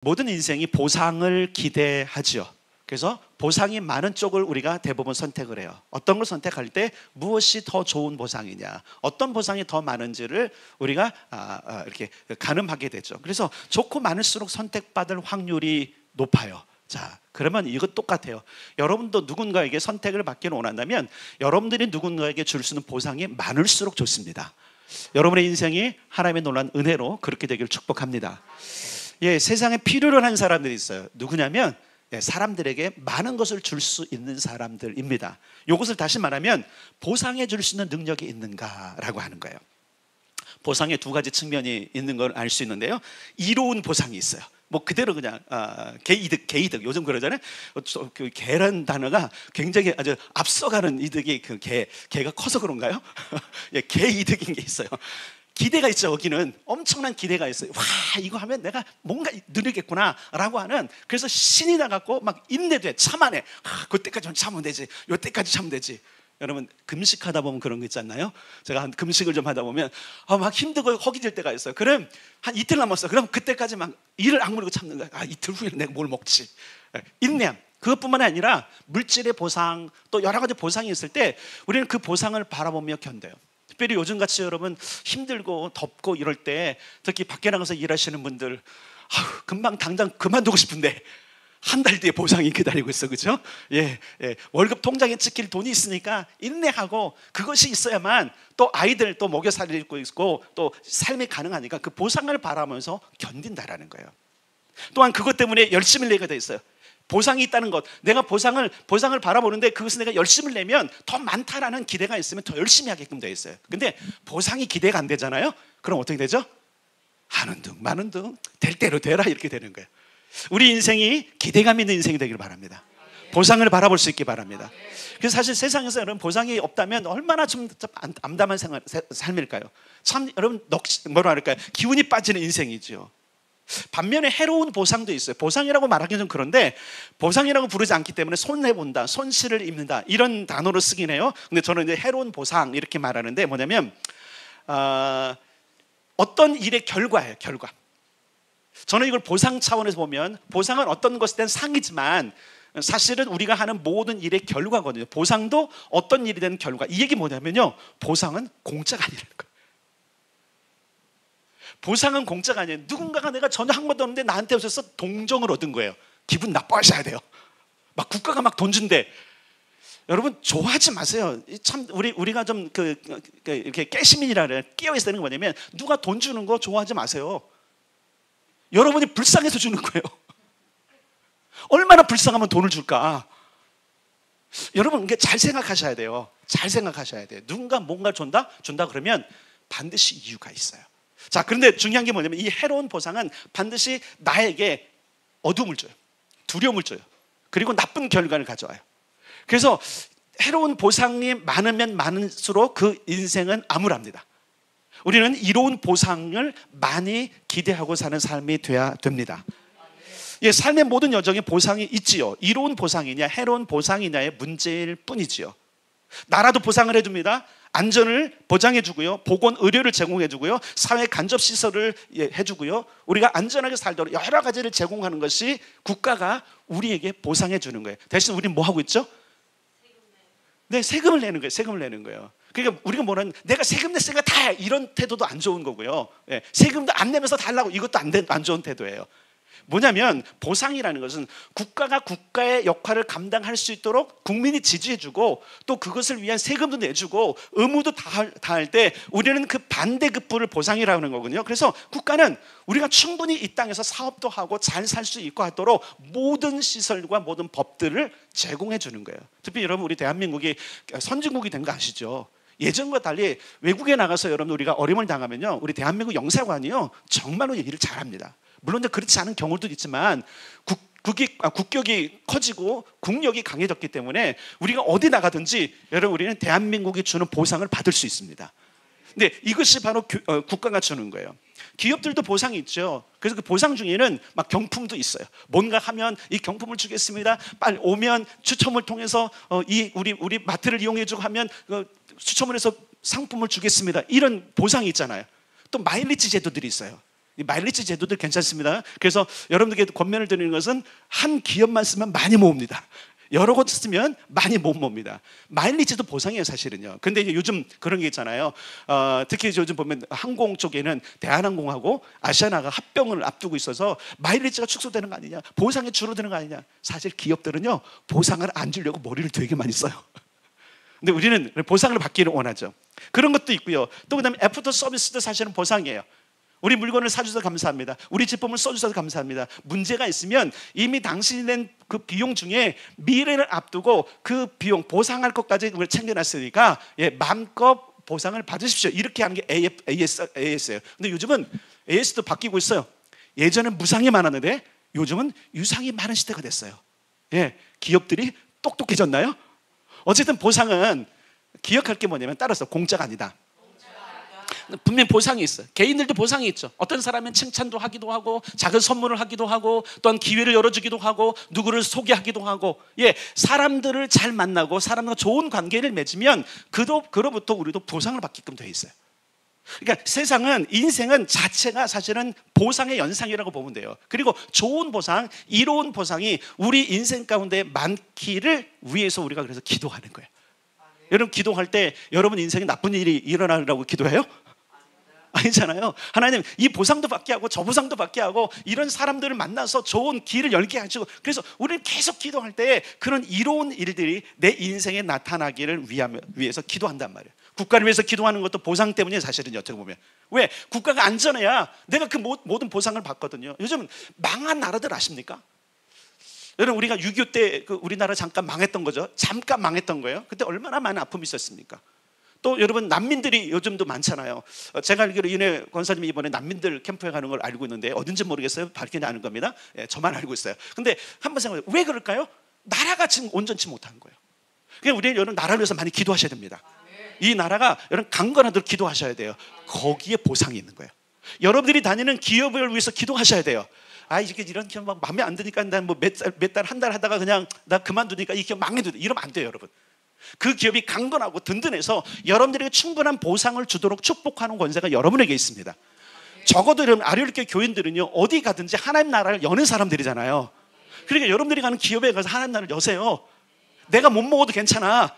모든 인생이 보상을 기대하지요. 그래서 보상이 많은 쪽을 우리가 대부분 선택을 해요. 어떤 걸 선택할 때 무엇이 더 좋은 보상이냐, 어떤 보상이 더 많은지를 우리가 이렇게 가늠하게 되죠. 그래서 좋고 많을수록 선택받을 확률이 높아요. 자, 그러면 이것 똑같아요. 여러분도 누군가에게 선택을 받기를 원한다면 여러분들이 누군가에게 줄 수 있는 보상이 많을수록 좋습니다. 여러분의 인생이 하나님의 놀라운 은혜로 그렇게 되기를 축복합니다. 예, 세상에 필요로 한 사람들이 있어요. 누구냐면 사람들에게 많은 것을 줄 수 있는 사람들입니다. 이것을 다시 말하면 보상해 줄 수 있는 능력이 있는가라고 하는 거예요. 보상의 두 가지 측면이 있는 걸 알 수 있는데요. 이로운 보상이 있어요. 뭐 그대로 그냥 개이득 요즘 그러잖아요. 그 개라는 단어가 굉장히 아주 앞서가는 이득이 그 개가 커서 그런가요? 예, 개이득인 게 있어요. 기대가 있죠. 여기는 엄청난 기대가 있어요. 와, 이거 하면 내가 뭔가 누리겠구나 라고 하는, 그래서 신이 나갖고 막 인내돼, 참아내. 그때까지만 참으면 되지, 요때까지 참으면 되지. 여러분 금식하다 보면 그런 거 있지 않나요? 제가 한 금식을 좀 하다 보면 막 힘들고 허기질 때가 있어요. 그럼 한 이틀 남았어. 그럼 그때까지 막 이를 악물고 참는 거야. 이틀 후에 내가 뭘 먹지. 인내함. 그것뿐만 아니라 물질의 보상, 또 여러 가지 보상이 있을 때 우리는 그 보상을 바라보며 견뎌요. 특별히 요즘같이 여러분 힘들고 덥고 이럴 때, 특히 밖에 나가서 일하시는 분들 금방 당장 그만두고 싶은데 한 달 뒤에 보상이 기다리고 있어, 그죠? 예, 월급 통장에 찍힐 돈이 있으니까 인내하고 그것이 있어야만 또 아이들 또 먹여 살리고 있고 또 삶이 가능하니까 그 보상을 바라면서 견딘다라는 거예요. 또한 그것 때문에 열심히 내게 돼 있어요. 보상이 있다는 것, 내가 보상을 바라보는데 그것을 내가 열심을 내면 더 많다라는 기대가 있으면 더 열심히 하게끔 되어 있어요. 근데 보상이 기대가 안 되잖아요. 그럼 어떻게 되죠? 하는 둥 마는 둥 될 대로 되라, 이렇게 되는 거예요. 우리 인생이 기대감 있는 인생이 되기를 바랍니다. 보상을 바라볼 수 있기 바랍니다. 그래서 사실 세상에서 여러분 보상이 없다면 얼마나 좀 암담한 삶일까요? 참 여러분 뭐라 할까요? 기운이 빠지는 인생이죠. 반면에 해로운 보상도 있어요. 보상이라고 말하기는 좀 그런데 보상이라고 부르지 않기 때문에 손해본다, 손실을 입는다 이런 단어로 쓰긴 해요. 근데 저는 이제 해로운 보상 이렇게 말하는데 뭐냐면 어떤 일의 결과예요. 결과. 저는 이걸 보상 차원에서 보면 보상은 어떤 것에 대한 상이지만 사실은 우리가 하는 모든 일의 결과거든요. 보상도 어떤 일이 된 결과. 이 얘기 뭐냐면요, 보상은 공짜가 아니라는 거예요. 보상은 공짜가 아니에요. 누군가가 내가 전혀 한 것도 없는데 나한테 오셔서 동정을 얻은 거예요. 기분 나빠하셔야 돼요. 막 국가가 막 돈 준대. 여러분 좋아하지 마세요. 참 우리가 좀 이렇게 깨시민이라 그래요. 끼어 있어야 되는 게 뭐냐면 누가 돈 주는 거 좋아하지 마세요. 여러분이 불쌍해서 주는 거예요. 얼마나 불쌍하면 돈을 줄까? 여러분 이게 잘 생각하셔야 돼요. 잘 생각하셔야 돼요. 누군가 뭔가를 준다 그러면 반드시 이유가 있어요. 자, 그런데 중요한 게 뭐냐면 이 해로운 보상은 반드시 나에게 어둠을 줘요. 두려움을 줘요. 그리고 나쁜 결과를 가져와요. 그래서 해로운 보상이 많으면 많을수록 그 인생은 암울합니다. 우리는 이로운 보상을 많이 기대하고 사는 삶이 돼야 됩니다. 예, 삶의 모든 여정에 보상이 있지요. 이로운 보상이냐 해로운 보상이냐의 문제일 뿐이지요. 나라도 보상을 해줍니다. 안전을 보장해주고요, 보건 의료를 제공해주고요, 사회 간접 시설을 해주고요, 우리가 안전하게 살도록 여러 가지를 제공하는 것이 국가가 우리에게 보상해주는 거예요. 대신 우리는 뭐 하고 있죠? 네, 세금을 내는 거예요. 세금을 내는 거예요. 그러니까 우리가 뭐는 내가 세금 냈으니까 다 해, 이런 태도도 안 좋은 거고요. 예, 세금도 안 내면서 달라고, 이것도 안 좋은 태도예요. 뭐냐면 보상이라는 것은 국가가 국가의 역할을 감당할 수 있도록 국민이 지지해주고 또 그것을 위한 세금도 내주고 의무도 다 할 때 우리는 그 반대급부를 보상이라고 하는 거거든요. 그래서 국가는 우리가 충분히 이 땅에서 사업도 하고 잘 살 수 있고 하도록 모든 시설과 모든 법들을 제공해 주는 거예요. 특히 여러분 우리 대한민국이 선진국이 된 거 아시죠? 예전과 달리 외국에 나가서 여러분 우리가 어려움을 당하면요, 우리 대한민국 영사관이요 정말로 일을 잘합니다. 물론 그렇지 않은 경우도 있지만 국격이 커지고 국력이 강해졌기 때문에 우리가 어디 나가든지 여러분 우리는 대한민국이 주는 보상을 받을 수 있습니다. 근데 이것이 바로 국가가 주는 거예요. 기업들도 보상이 있죠. 그래서 그 보상 중에는 막 경품도 있어요. 뭔가 하면 이 경품을 주겠습니다. 빨리 오면 추첨을 통해서 우리 마트를 이용해주고 하면 추첨을 해서 상품을 주겠습니다. 이런 보상이 있잖아요. 또 마일리지 제도들이 있어요. 이 마일리지 제도들 괜찮습니다. 그래서 여러분들께 권면을 드리는 것은 한 기업만 쓰면 많이 모읍니다. 여러 곳 쓰면 많이 못 봅니다. 마일리지도 보상이에요, 사실은요. 근데 이제 요즘 그런 게 있잖아요. 특히 요즘 보면 항공 쪽에는 대한항공하고 아시아나가 합병을 앞두고 있어서 마일리지가 축소되는 거 아니냐, 보상이 줄어드는 거 아니냐. 사실 기업들은요, 보상을 안 주려고 머리를 되게 많이 써요. 근데 우리는 보상을 받기를 원하죠. 그런 것도 있고요. 또 그다음에 애프터 서비스도 사실은 보상이에요. 우리 물건을 사주셔서 감사합니다. 우리 제품을 써주셔서 감사합니다. 문제가 있으면 이미 당신이 낸 그 비용 중에 미래를 앞두고 그 비용 보상할 것까지 챙겨놨으니까 마음껏 보상을 받으십시오. 이렇게 하는 게 AS예요. 근데 요즘은 AS도 바뀌고 있어요. 예전엔 무상이 많았는데 요즘은 유상이 많은 시대가 됐어요. 기업들이 똑똑해졌나요? 어쨌든 보상은 기억할 게 뭐냐면 따라서 공짜가 아니다. 분명 보상이 있어요. 개인들도 보상이 있죠. 어떤 사람은 칭찬도 하기도 하고 작은 선물을 하기도 하고 또한 기회를 열어주기도 하고 누구를 소개하기도 하고 사람들을 잘 만나고 사람과 좋은 관계를 맺으면 그로부터 우리도 보상을 받게끔 되어 있어요. 그러니까 세상은 인생은 자체가 사실은 보상의 연상이라고 보면 돼요. 그리고 좋은 보상, 이로운 보상이 우리 인생 가운데 많기를 위해서 우리가 그래서 기도하는 거예요. 여러분 기도할 때 여러분 인생에 나쁜 일이 일어나라고 기도해요? 아니잖아요. 하나님 이 보상도 받게 하고 저 보상도 받게 하고 이런 사람들을 만나서 좋은 길을 열게 하시고, 그래서 우리는 계속 기도할 때 그런 이로운 일들이 내 인생에 나타나기를 위해서 기도한단 말이에요. 국가를 위해서 기도하는 것도 보상 때문이에요, 사실은. 어떻게 보면 왜? 국가가 안전해야 내가 그 모든 보상을 받거든요. 요즘 망한 나라들 아십니까? 여러분 우리가 6.25 때 우리나라 잠깐 망했던 거죠. 잠깐 망했던 거예요. 그때 얼마나 많은 아픔이 있었습니까? 또 여러분 난민들이 요즘도 많잖아요. 제가 알기로 이내 권사님이 이번에 난민들 캠프에 가는 걸 알고 있는데 어딘지 모르겠어요. 밝히지 않은 겁니다. 저만 알고 있어요. 근데 한번 생각해요. 왜 그럴까요? 나라가 지금 온전치 못한 거예요. 그러니까 우리는 여러분 나라를 위해서 많이 기도하셔야 됩니다. 이 나라가 여러분 강건하도록 기도하셔야 돼요. 거기에 보상이 있는 거예요. 여러분들이 다니는 기업을 위해서 기도하셔야 돼요. 이게 이런 기업 막 마음에 안 드니까 난 뭐 몇 달 한 달 하다가 그냥 나 그만두니까 이 기업 망해도 돼. 이러면 안 돼요, 여러분. 그 기업이 강건하고 든든해서 여러분들에게 충분한 보상을 주도록 축복하는 권세가 여러분에게 있습니다. 적어도 여러분 아리올교 교인들은요 어디 가든지 하나님 나라를 여는 사람들이잖아요. 그러니까 여러분들이 가는 기업에 가서 하나님 나라를 여세요. 내가 못 먹어도 괜찮아.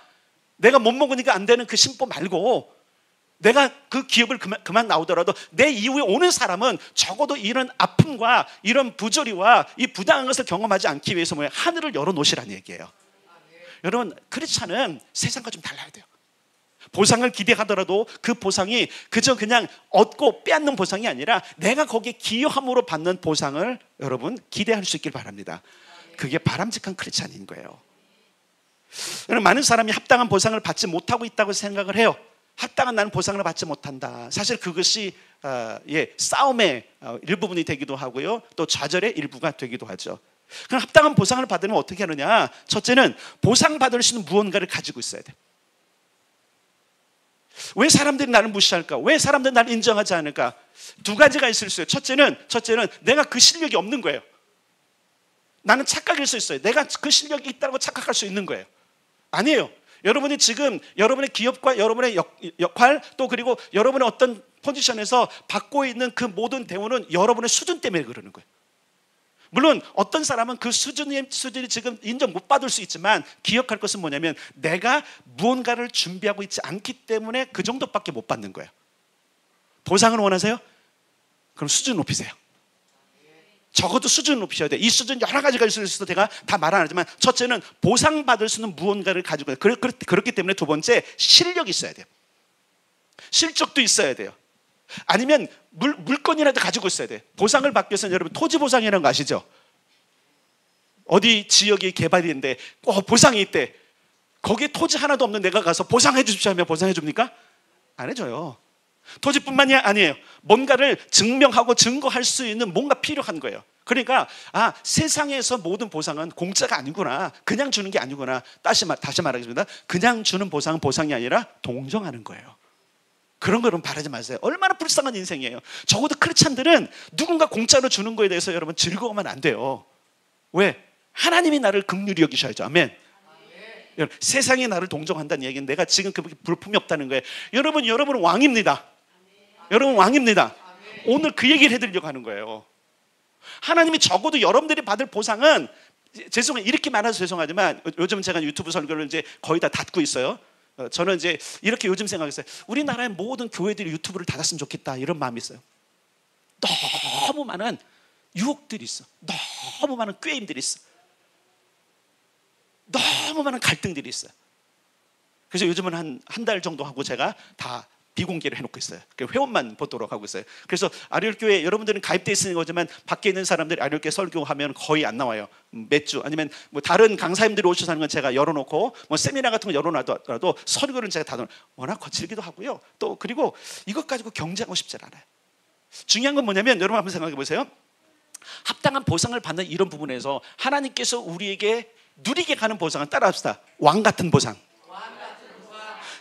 내가 못 먹으니까 안 되는 그 심보 말고 내가 그 기업을 그만 나오더라도 내 이후에 오는 사람은 적어도 이런 아픔과 이런 부조리와 이 부당한 것을 경험하지 않기 위해서 하늘을 열어놓으시라는 얘기예요. 여러분 크리스찬은 세상과 좀 달라야 돼요. 보상을 기대하더라도 그 보상이 그저 그냥 얻고 빼앗는 보상이 아니라 내가 거기에 기여함으로 받는 보상을 여러분 기대할 수 있길 바랍니다. 그게 바람직한 크리스찬인 거예요. 여러분 많은 사람이 합당한 보상을 받지 못하고 있다고 생각을 해요. 합당한 나는 보상을 받지 못한다. 사실 그것이 싸움의 일부분이 되기도 하고요, 또 좌절의 일부가 되기도 하죠. 그럼 합당한 보상을 받으면 어떻게 하느냐? 첫째는 보상받을 수 있는 무언가를 가지고 있어야 돼. 왜 사람들이 나를 무시할까? 왜 사람들이 나를 인정하지 않을까? 두 가지가 있을 수 있어요. 첫째는 내가 그 실력이 없는 거예요. 나는 착각일 수 있어요. 내가 그 실력이 있다고 착각할 수 있는 거예요. 아니에요. 여러분이 지금 여러분의 기업과 여러분의 역할 또 그리고 여러분의 어떤 포지션에서 받고 있는 그 모든 대우는 여러분의 수준 때문에 그러는 거예요. 물론 어떤 사람은 그 수준이 지금 인정 못 받을 수 있지만 기억할 것은 뭐냐면 내가 무언가를 준비하고 있지 않기 때문에 그 정도밖에 못 받는 거예요. 보상을 원하세요? 그럼 수준 높이세요. 적어도 수준 높이셔야 돼요. 이 수준 여러 가지가 있을 수 있어서 제가 다 말 안 하지만 첫째는 보상받을 수 있는 무언가를 가지고 그렇기 때문에 두 번째 실력이 있어야 돼요. 실적도 있어야 돼요. 아니면 물건이라도 가지고 있어야 돼요. 보상을 받기 위해서는 여러분 토지 보상이라는 거 아시죠? 어디 지역이 개발인데 보상이 있대. 거기에 토지 하나도 없는 내가 가서 보상해 주십시오 하면 보상해 줍니까? 안 해줘요. 토지뿐만이 아니에요. 뭔가를 증명하고 증거할 수 있는 뭔가 필요한 거예요. 그러니까 세상에서 모든 보상은 공짜가 아니구나. 그냥 주는 게 아니구나. 다시 말하겠습니다. 그냥 주는 보상은 보상이 아니라 동정하는 거예요. 그런 거는 바라지 마세요. 얼마나 불쌍한 인생이에요. 적어도 크리스찬들은 누군가 공짜로 주는 거에 대해서 여러분 즐거워하면 안 돼요. 왜? 하나님이 나를 긍휼히 여기셔야죠. 아멘. 여러분, 세상이 나를 동정한다는 얘기는 내가 지금 그렇게 불품이 없다는 거예요. 여러분은 왕입니다. 여러분 왕입니다. 오늘 그 얘기를 해드리려고 하는 거예요. 하나님이 적어도 여러분들이 받을 보상은, 죄송해요, 이렇게 말해서 죄송하지만 요즘 제가 유튜브 설교를 이제 거의 다 닫고 있어요. 저는 이제 이렇게 요즘 생각했어요. 우리나라의 모든 교회들이 유튜브를 닫았으면 좋겠다, 이런 마음이 있어요. 너무 많은 유혹들이 있어. 너무 많은 꾀임들이 있어. 너무 많은 갈등들이 있어요. 그래서 요즘은 한 달 정도 하고 제가 다 비공개를 해놓고 있어요. 회원만 보도록 하고 있어요. 그래서 아리올교회 여러분들은 가입되어 있는 거지만 밖에 있는 사람들이 아리올교회 설교하면 거의 안 나와요. 몇 주, 아니면 뭐 다른 강사님들이 오셔서 하는 건 제가 열어놓고, 뭐 세미나 같은 거 열어놔도 설교는 제가 다 워낙 거칠기도 하고요. 또 그리고 이것 가지고 경쟁하고 싶지 않아요. 중요한 건 뭐냐면, 여러분 한번 생각해 보세요. 합당한 보상을 받는 이런 부분에서 하나님께서 우리에게 누리게 가는 보상은, 따라합시다, 왕 같은 보상.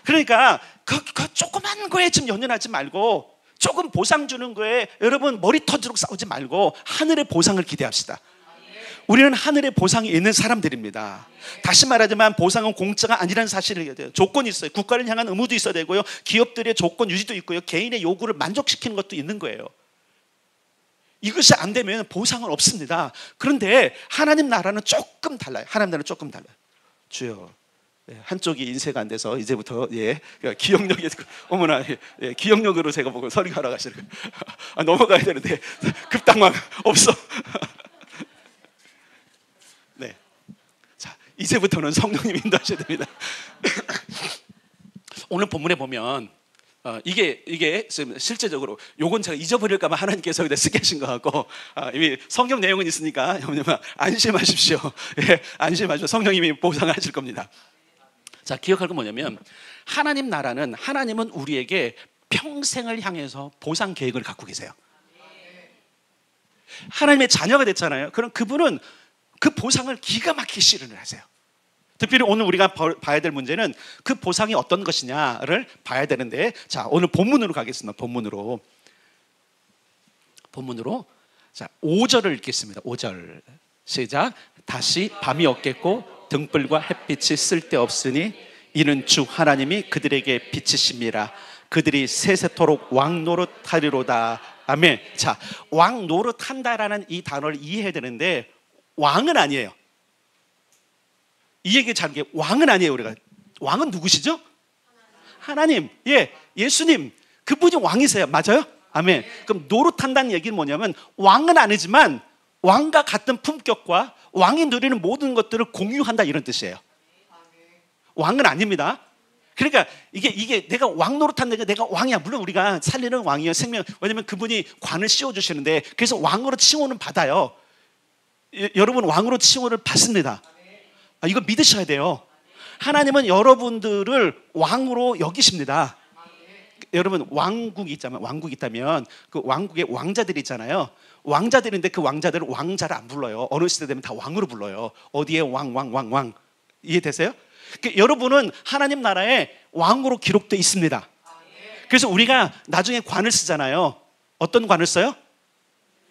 그러니까 그 조그만 거에 좀 연연하지 말고, 조금 보상 주는 거에 여러분 머리 터지도록 싸우지 말고 하늘의 보상을 기대합시다. 우리는 하늘의 보상이 있는 사람들입니다. 다시 말하지만 보상은 공짜가 아니라는 사실을 해야 돼요. 조건이 있어요. 국가를 향한 의무도 있어야 되고요, 기업들의 조건 유지도 있고요, 개인의 요구를 만족시키는 것도 있는 거예요. 이것이 안 되면 보상은 없습니다. 그런데 하나님 나라는 조금 달라요. 하나님 나라는 조금 달라요. 주여, 한쪽이 인쇄가 안 돼서 이제부터 기억력이, 어머나, 기억력으로 제가 보고 설교하러 가시는 거예요. 넘어가야 되는데 급당황 없어. 네, 자, 이제부터는 성령님 인도하셔야 됩니다. 오늘 본문에 보면 이게 실제적으로, 요건 제가 잊어버릴까봐 하나님께서 여기다 쓰게 하신 것 같고, 이미 성경 내용은 있으니까 여러분 안심하십시오. 안심하십시오. 성령님이 보상을 하실 겁니다. 자, 기억할 건 뭐냐면, 하나님 나라는, 하나님은 우리에게 평생을 향해서 보상 계획을 갖고 계세요. 하나님의 자녀가 됐잖아요. 그럼 그분은 그 보상을 기가 막히게 실현을 하세요. 특별히 오늘 우리가 봐야 될 문제는 그 보상이 어떤 것이냐를 봐야 되는데, 자, 오늘 본문으로 가겠습니다. 본문으로. 자, 5절을 읽겠습니다. 5절 시작. 다시 밤이 없겠고 등불과 햇빛이 쓸데없으니 이는 주 하나님이 그들에게 빛이심이라. 그들이 세세토록 왕 노릇하리로다. 아멘. 자, 왕 노릇한다라는 이 단어를 이해해야 되는데, 왕은 아니에요. 이 얘기 잘, 왕은 아니에요. 우리가 왕은 누구시죠? 하나님. 예수님, 그분이 왕이세요. 맞아요? 아멘. 그럼 노릇한다는 얘기는 뭐냐면, 왕은 아니지만 왕과 같은 품격과 왕이 누리는 모든 것들을 공유한다, 이런 뜻이에요. 왕은 아닙니다. 그러니까 이게 내가 왕 노릇한다니까 내가 왕이야. 물론 우리가 살리는 왕이에요. 생명. 왜냐면 그분이 관을 씌워주시는데, 그래서 왕으로 칭호는 받아요. 여러분, 왕으로 칭호를 받습니다. 이거 믿으셔야 돼요. 하나님은 여러분들을 왕으로 여기십니다. 여러분, 왕국이 있다면 그 왕국에 왕자들이 있잖아요. 왕자들인데 그 왕자들은 왕자를 안 불러요. 어느 시대 되면 다 왕으로 불러요. 어디에 왕. 이해되세요? 여러분은 하나님 나라에 왕으로 기록되어 있습니다. 그래서 우리가 나중에 관을 쓰잖아요. 어떤 관을 써요?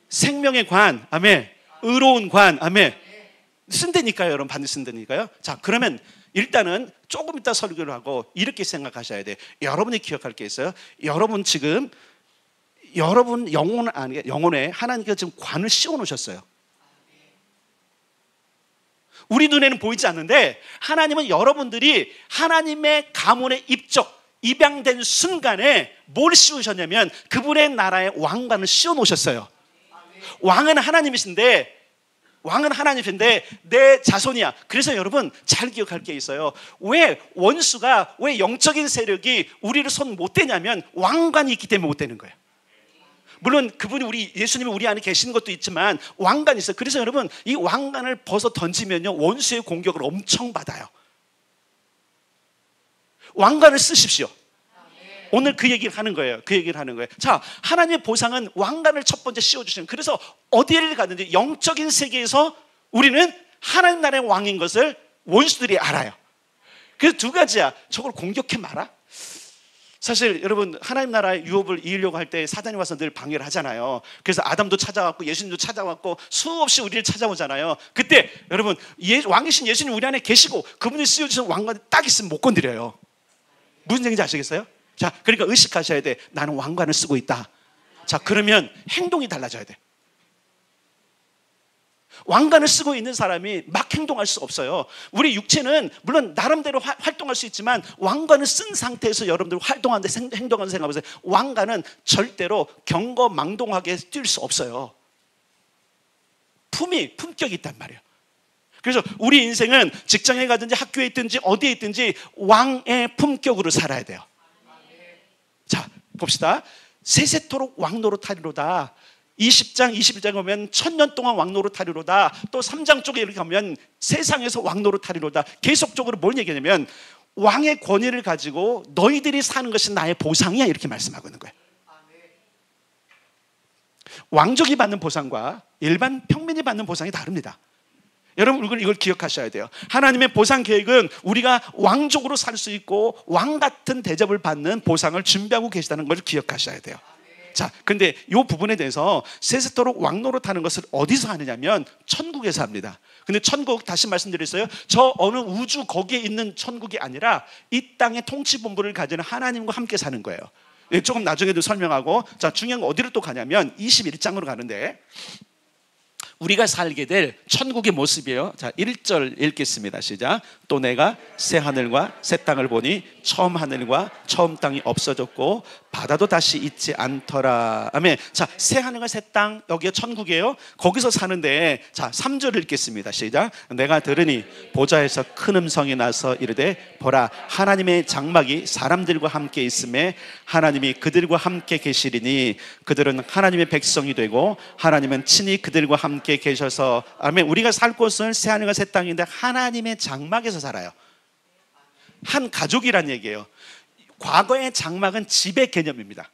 생명의 관. 아멘. 의로운 관. 아멘. 쓴다니까요. 여러분, 반드시 쓴다니까요. 자, 그러면 일단은 조금 이따 설교를 하고 이렇게 생각하셔야 돼요. 여러분이 기억할 게 있어요. 여러분 지금, 여러분 영혼에 하나님께서 지금 관을 씌워 놓으셨어요. 우리 눈에는 보이지 않는데, 하나님은 여러분들이 하나님의 가문에 입양된 순간에 뭘 씌우셨냐면, 그분의 나라의 왕관을 씌워 놓으셨어요. 왕은 하나님이신데 내 자손이야. 그래서 여러분 잘 기억할 게 있어요. 왜 영적인 세력이 우리를 손 못 대냐면, 왕관이 있기 때문에 못 되는 거예요. 물론 그분이 예수님이 우리 안에 계시는 것도 있지만 왕관이 있어요. 그래서 여러분, 이 왕관을 벗어 던지면요, 원수의 공격을 엄청 받아요. 왕관을 쓰십시오. 오늘 그 얘기를 하는 거예요. 자, 하나님의 보상은 왕관을 첫 번째 씌워주시는. 그래서 어디를 가든지 영적인 세계에서 우리는 하나님 나라의 왕인 것을 원수들이 알아요. 그래서 두 가지야. 저걸 공격해 마라. 사실 여러분, 하나님 나라의 유업을 이으려고 할 때 사단이 와서 늘 방해를 하잖아요. 그래서 아담도 찾아왔고 예수님도 찾아왔고 수없이 우리를 찾아오잖아요. 그때 여러분, 왕이신 예수님 우리 안에 계시고 그분이 씌워주신 왕관이 딱 있으면 못 건드려요. 무슨 얘기인지 아시겠어요? 자, 그러니까 의식하셔야 돼. 나는 왕관을 쓰고 있다. 자, 그러면 행동이 달라져야 돼. 왕관을 쓰고 있는 사람이 막 행동할 수 없어요. 우리 육체는 물론 나름대로 활동할 수 있지만 왕관을 쓴 상태에서 여러분들 활동하는데 행동하는 생각해보세요. 왕관은 절대로 경거망동하게 뛸 수 없어요. 품격이 있단 말이에요. 그래서 우리 인생은 직장에 가든지 학교에 있든지 어디에 있든지 왕의 품격으로 살아야 돼요. 자, 봅시다. 세세토록 왕노릇하리로다. 20장, 21장에 보면 1000년 동안 왕노릇하리로다. 또 3장 쪽에 이렇게 가면 세상에서 왕노릇하리로다. 계속적으로 뭘 얘기하냐면 왕의 권위를 가지고 너희들이 사는 것이 나의 보상이야, 이렇게 말씀하고 있는 거예요. 왕족이 받는 보상과 일반 평민이 받는 보상이 다릅니다. 여러분 이걸 기억하셔야 돼요. 하나님의 보상 계획은 우리가 왕족으로 살 수 있고 왕 같은 대접을 받는 보상을 준비하고 계시다는 걸 기억하셔야 돼요. 자, 근데 이 부분에 대해서 세세토록 왕노릇하는 것을 어디서 하느냐면 천국에서 합니다. 근데 천국, 다시 말씀드렸어요. 저 어느 우주 거기에 있는 천국이 아니라 이 땅의 통치본부를 가지는 하나님과 함께 사는 거예요. 조금 나중에도 설명하고, 자, 중요한 건 어디로 또 가냐면 21장으로 가는데 우리가 살게 될 천국의 모습이에요. 자, 1절 읽겠습니다. 시작. 또 내가 새 하늘과 새 땅을 보니 처음 하늘과 처음 땅이 없어졌고 바다도 다시 있지 않더라. 아멘. 자, 새 하늘과 새 땅, 여기가 천국이에요. 거기서 사는데, 자, 3절 읽겠습니다. 시작. 내가 들으니 보좌에서 큰 음성이 나서 이르되 보라, 하나님의 장막이 사람들과 함께 있음에 하나님이 그들과 함께 계시리니 그들은 하나님의 백성이 되고 하나님은 친히 그들과 함께 계셔서, 아멘. 우리가 살 곳은 새 하늘과 새 땅인데 하나님의 장막에서 살아요. 한 가족이란 얘기예요. 과거의 장막은 집의 개념입니다.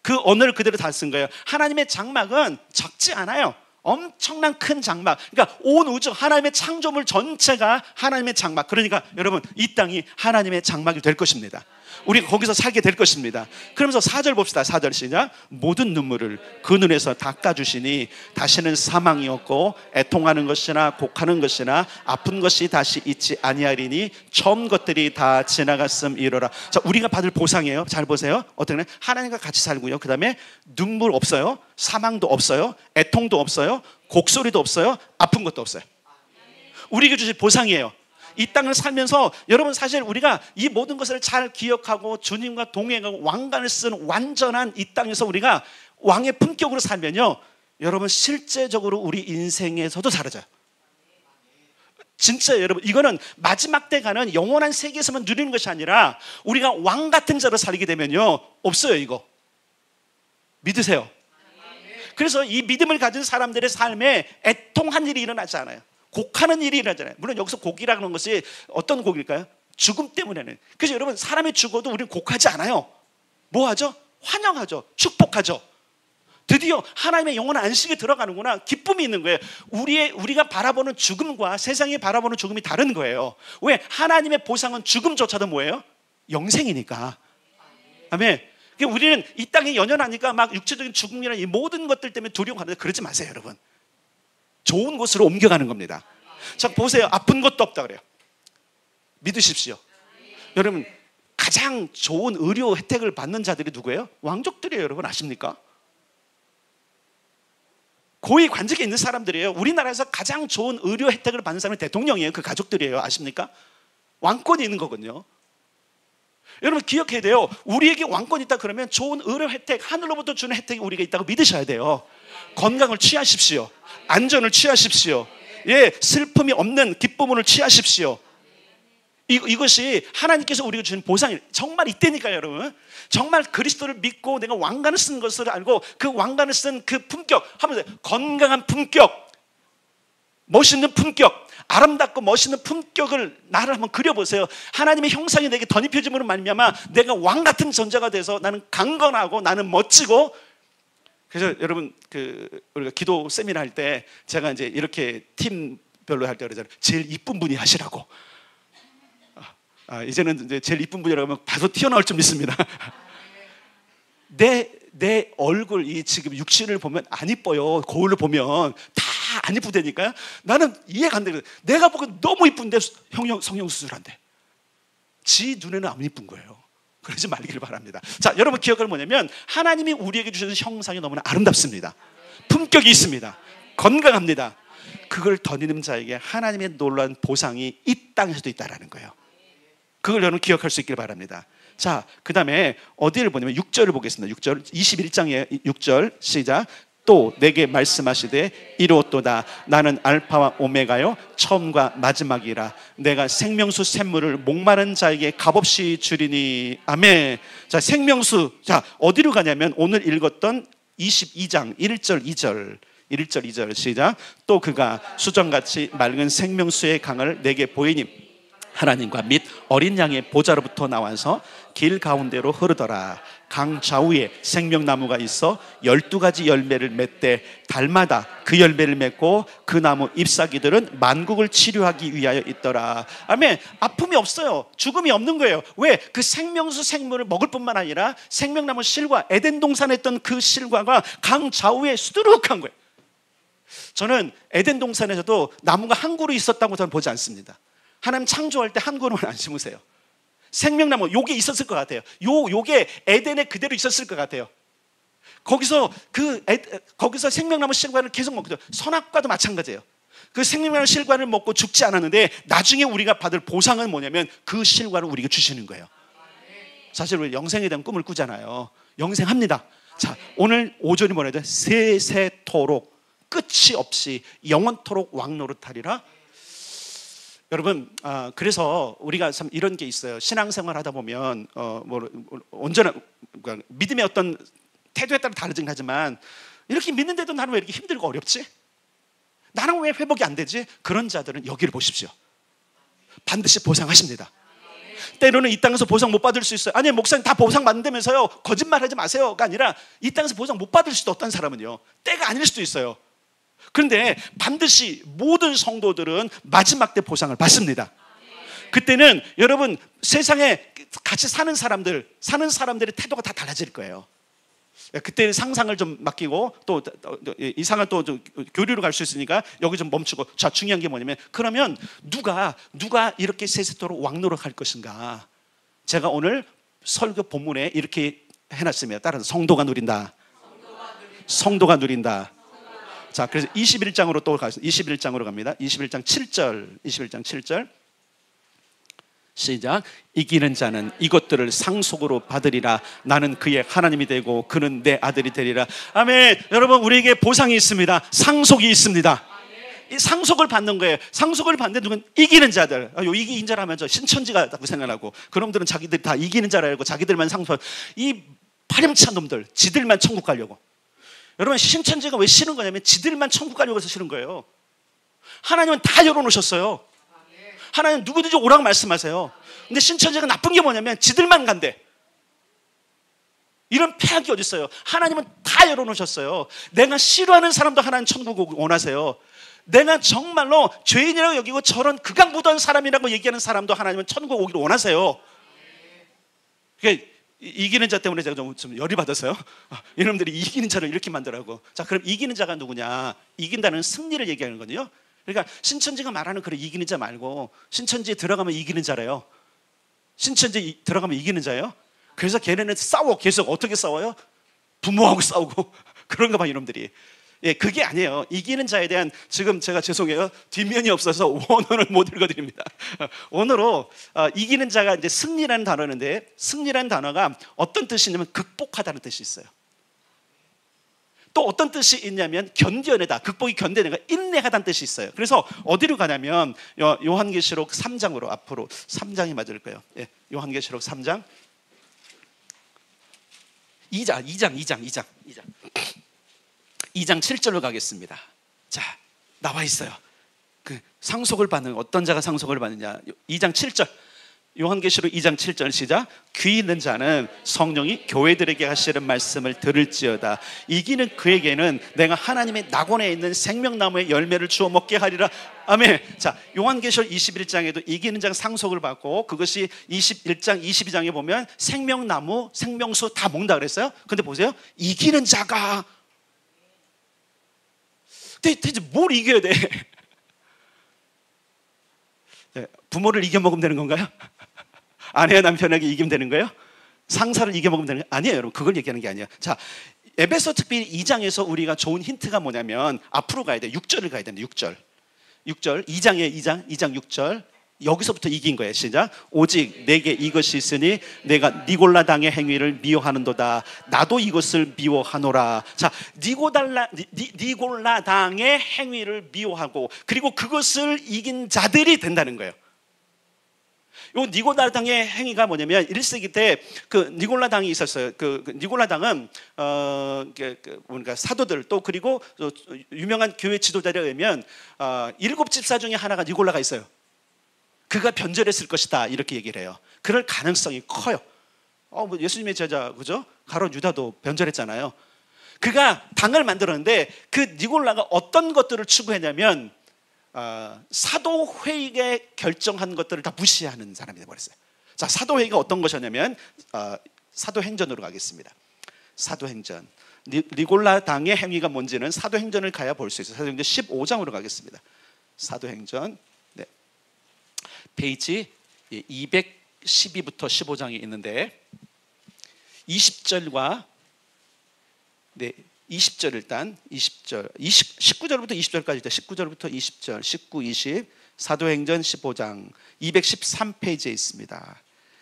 그 언어를 그대로 다 쓴 거예요. 하나님의 장막은 작지 않아요. 엄청난 큰 장막. 그러니까 온 우주, 하나님의 창조물 전체가 하나님의 장막. 그러니까 여러분, 이 땅이 하나님의 장막이 될 것입니다. 우리가 거기서 살게 될 것입니다. 그러면서 4절 봅시다. 4절 시작. 모든 눈물을 그 눈에서 닦아주시니 다시는 사망이 없고 애통하는 것이나 곡하는 것이나 아픈 것이 다시 있지 아니하리니 처음 것들이 다 지나갔음이로라. 자, 우리가 받을 보상이에요. 잘 보세요. 어떻게 하나님과 같이 살고요. 그 다음에 눈물 없어요. 사망도 없어요. 애통도 없어요. 곡소리도 없어요. 아픈 것도 없어요. 우리에게 주신 보상이에요. 이 땅을 살면서 여러분, 사실 우리가 이 모든 것을 잘 기억하고 주님과 동행하고 왕관을 쓴 완전한 이 땅에서 우리가 왕의 품격으로 살면요, 여러분 실제적으로 우리 인생에서도 사라져요. 진짜 여러분, 이거는 마지막 때 가는 영원한 세계에서만 누리는 것이 아니라 우리가 왕 같은 자로 살게 되면요, 없어요. 이거 믿으세요. 그래서 이 믿음을 가진 사람들의 삶에 애통한 일이 일어나지 않아요. 곡하는 일이 일어나잖아요. 물론 여기서 곡이라는 것이 어떤 곡일까요? 죽음 때문에는. 그래서 여러분, 사람이 죽어도 우리는 곡하지 않아요. 뭐 하죠? 환영하죠. 축복하죠. 드디어 하나님의 영원한 안식에 들어가는구나. 기쁨이 있는 거예요. 우리가 바라보는 죽음과 세상이 바라보는 죽음이 다른 거예요. 왜? 하나님의 보상은 죽음조차도 뭐예요? 영생이니까. 아멘. 우리는 이 땅에 연연하니까 막 육체적인 죽음이나 이 모든 것들 때문에 두려워하는데, 그러지 마세요, 여러분. 좋은 곳으로 옮겨가는 겁니다. 자, 보세요. 아픈 것도 없다 그래요. 믿으십시오. 여러분, 가장 좋은 의료 혜택을 받는 자들이 누구예요? 왕족들이에요. 여러분 아십니까? 고위 관직에 있는 사람들이에요. 우리나라에서 가장 좋은 의료 혜택을 받는 사람이 대통령이에요. 그 가족들이에요. 아십니까? 왕권이 있는 거거든요. 여러분 기억해야 돼요. 우리에게 왕권이 있다 그러면 좋은 의료 혜택, 하늘로부터 주는 혜택이 우리가 있다고 믿으셔야 돼요. 건강을 취하십시오. 안전을 취하십시오. 예, 슬픔이 없는 기쁨을 취하십시오. 이것이 하나님께서 우리가 주는 보상이 정말 있다니까요, 여러분. 정말 그리스도를 믿고 내가 왕관을 쓴 것을 알고 그 왕관을 쓴 그 품격, 하면서 건강한 품격, 멋있는 품격, 아름답고 멋있는 품격을 나를 한번 그려보세요. 하나님의 형상이 내게 덧입혀짐으로 말미암아 내가 왕 같은 존재가 돼서 나는 강건하고 나는 멋지고. 그래서 여러분, 우리가 기도 세미나 할 때 제가 이제 이렇게 팀별로 할 때 그러잖아요. 제일 이쁜 분이 하시라고. 이제는 이제 제일 이쁜 분이라고 하면 봐서 튀어나올 줄 믿습니다. 내 얼굴, 이 지금 육신을 보면 안 이뻐요. 거울로 보면 다 안 이쁘다니까요. 나는 이해가 안 돼. 내가 보기엔 너무 이쁜데 성형 수술한대. 지 눈에는 안 이쁜 거예요. 그러지 말기를 바랍니다. 자, 여러분 기억할 뭐냐면 하나님이 우리에게 주시는 형상이 너무나 아름답습니다. 품격이 있습니다. 건강합니다. 그걸 덧입는 자에게 하나님의 놀라운 보상이 이 땅에서도 있다라는 거예요. 그걸 여러분 기억할 수 있길 바랍니다. 자, 그 다음에 어디를 보냐면 6절을 보겠습니다. 6절, 21장의 6절 시작. 또 내게 말씀하시되 이루었도다. 나는 알파와 오메가요 처음과 마지막이라. 내가 생명수 샘물을 목마른 자에게 값없이 주리니. 아멘. 자, 생명수. 자, 어디로 가냐면 오늘 읽었던 22장 1절 2절 1절 2절 시작. 또 그가 수정같이 맑은 생명수의 강을 내게 보이니 하나님과 및 어린 양의 보좌로부터 나와서 길 가운데로 흐르더라. 강 좌우에 생명나무가 있어 12가지 열매를 맺되 달마다 그 열매를 맺고 그 나무 잎사귀들은 만국을 치료하기 위하여 있더라. 아멘. 아픔이 없어요. 죽음이 없는 거예요. 왜? 그 생명수 생물을 먹을 뿐만 아니라 생명나무 실과 에덴 동산에 있던 그 실과가 강 좌우에 수두룩한 거예요. 저는 에덴 동산에서도 나무가 한 그루 있었다고 저는 보지 않습니다. 하나님 창조할 때 한 그루만 안 심으세요. 생명나무 요게 있었을 것 같아요. 요게 에덴에 그대로 있었을 것 같아요. 거기서 거기서 생명나무 실과를 계속 먹거든요. 선악과도 마찬가지예요. 그 생명나무 실과를 먹고 죽지 않았는데 나중에 우리가 받을 보상은 뭐냐면 그 실과를 우리가 주시는 거예요. 사실 우리 영생에 대한 꿈을 꾸잖아요. 영생합니다. 자, 오늘 5절이 뭐래요? 세세토록 끝이 없이 영원토록 왕노릇하리라. 여러분, 그래서 우리가 참 이런 게 있어요. 신앙생활 하다 보면 온전한 그러니까 믿음의 어떤 태도에 따라 다르긴 하지만 이렇게 믿는데도 나는 왜 이렇게 힘들고 어렵지? 나는 왜 회복이 안 되지? 그런 자들은 여기를 보십시오. 반드시 보상하십니다. 때로는 이 땅에서 보상 못 받을 수 있어요. 아니, 목사님 다 보상 받는다면서요. 거짓말하지 마세요가 아니라 이 땅에서 보상 못 받을 수도 없다는 사람은요, 때가 아닐 수도 있어요. 그런데 반드시 모든 성도들은 마지막 때 보상을 받습니다. 그때는 여러분 세상에 같이 사는 사람들의 태도가 다 달라질 거예요. 그때 상상을 좀 맡기고 또 이상한 또 교류로 갈 수 있으니까 여기 좀 멈추고. 자, 중요한 게 뭐냐면 그러면 누가 이렇게 세세토록 왕노릇 할 것인가. 제가 오늘 설교 본문에 이렇게 해놨습니다. 따라서 성도가 누린다. 성도가 누린다. 자, 그래서 21장으로 또 가서 21장으로 갑니다. 21장 7절 시작. 이기는 자는 이것들을 상속으로 받으리라. 나는 그의 하나님이 되고 그는 내 아들이 되리라. 아멘. 여러분, 우리에게 보상이 있습니다. 상속이 있습니다. 이 상속을 받는 거예요. 상속을 받는데 누군? 이기는 자들. 이기는 자라면 저 신천지가 자꾸 생각나고, 그놈들은 자기들 다 이기는 자라 알고 자기들만 상속. 이 파렴치한 놈들, 지들만 천국 가려고. 여러분, 신천지가 왜 싫은 거냐면 지들만 천국 가려고 해서 싫은 거예요. 하나님은 다 열어놓으셨어요. 하나님 누구든지 오라고 말씀하세요. 근데 신천지가 나쁜 게 뭐냐면 지들만 간대. 이런 폐악이 어디 있어요? 하나님은 다 열어놓으셨어요. 내가 싫어하는 사람도 하나님 천국 원하세요. 내가 정말로 죄인이라고 여기고 저런 극악무도한 사람이라고 얘기하는 사람도 하나님은 천국 오기를 원하세요. 그러니까 이기는 자 때문에 제가 좀 열이 받았어요. 이놈들이 이기는 자를 이렇게 만들라고. 자, 그럼 이기는 자가 누구냐? 이긴다는 승리를 얘기하는 거거든요. 그러니까 신천지가 말하는 그런 이기는 자 말고, 신천지에 들어가면 이기는 자래요. 신천지에 들어가면 이기는 자예요. 그래서 걔네는 싸워. 계속 어떻게 싸워요? 부모하고 싸우고 그런가 봐, 이놈들이. 예, 그게 아니에요. 이기는 자에 대한, 지금 제가 죄송해요, 뒷면이 없어서 원어를 못 읽어드립니다. 원어로 이기는 자가 이제 승리라는 단어인데, 승리라는 단어가 어떤 뜻이냐면 극복하다는 뜻이 있어요. 또 어떤 뜻이 있냐면 견뎌내다. 극복이 견뎌내다, 인내하다는 뜻이 있어요. 그래서 어디로 가냐면 요한계시록 3장으로, 앞으로 3장이 맞을 거예요. 예, 요한계시록 3장 2장 7절로 가겠습니다. 자, 나와 있어요. 그 상속을 받는, 어떤 자가 상속을 받느냐. 2장 7절, 요한계시록 2장 7절 시작. 귀 있는 자는 성령이 교회들에게 하시는 말씀을 들을지어다. 이기는 그에게는 내가 하나님의 낙원에 있는 생명나무의 열매를 주어 먹게 하리라. 아멘. 자, 요한계시록 21장에도 이기는 자가 상속을 받고, 그것이 21장 22장에 보면 생명나무, 생명수 다 먹는다 그랬어요. 근데 보세요, 이기는 자가, 대체 뭘 이겨야 돼? 네, 부모를 이겨 먹으면 되는 건가요? 아내와 남편에게 이기면 되는 거예요? 상사를 이겨먹으면 되는 게 아니에요, 여러분. 그걸 얘기하는 게 아니에요. 자, 에베소 특별히 2장에서 우리가 좋은 힌트가 뭐냐면 앞으로 가야 돼. 6절을 가야 됩니다. 6절 2장에 2장 6절 여기서부터 이긴 거예요. 시작. 오직 내게 이것이 있으니 내가 니골라당의 행위를 미워하는도다. 나도 이것을 미워하노라. 자, 니골라당의 행위를 미워하고 그리고 그것을 이긴 자들이 된다는 거예요. 요 니골라당의 행위가 뭐냐면 1세기 때 그 니골라당이 있었어요. 그 니골라당은 뭔가 사도들 또 그리고 유명한 교회 지도자에 의하면 7집사 중에 하나가 니골라가 있어요. 그가 변절했을 것이다 이렇게 얘기를 해요. 그럴 가능성이 커요. 뭐 예수님의 제자 그죠? 가룟 유다도 변절했잖아요. 그가 당을 만들었는데 그 니골라가 어떤 것들을 추구했냐면 사도회의가 결정한 것들을 다 무시하는 사람이 되어버렸어요. 자, 사도회의가 어떤 것이었냐면 사도행전으로 가겠습니다. 사도행전. 니골라 당의 행위가 뭔지는 사도행전을 가야 볼 수 있어요. 사도행전 15장으로 가겠습니다. 사도행전 네. 페이지 212부터 15장이 있는데 20절과 네, 20절 일단 20절 19절부터 20절까지 있다. 19절부터 20절 19, 20 사도행전 15장 213페이지에 있습니다.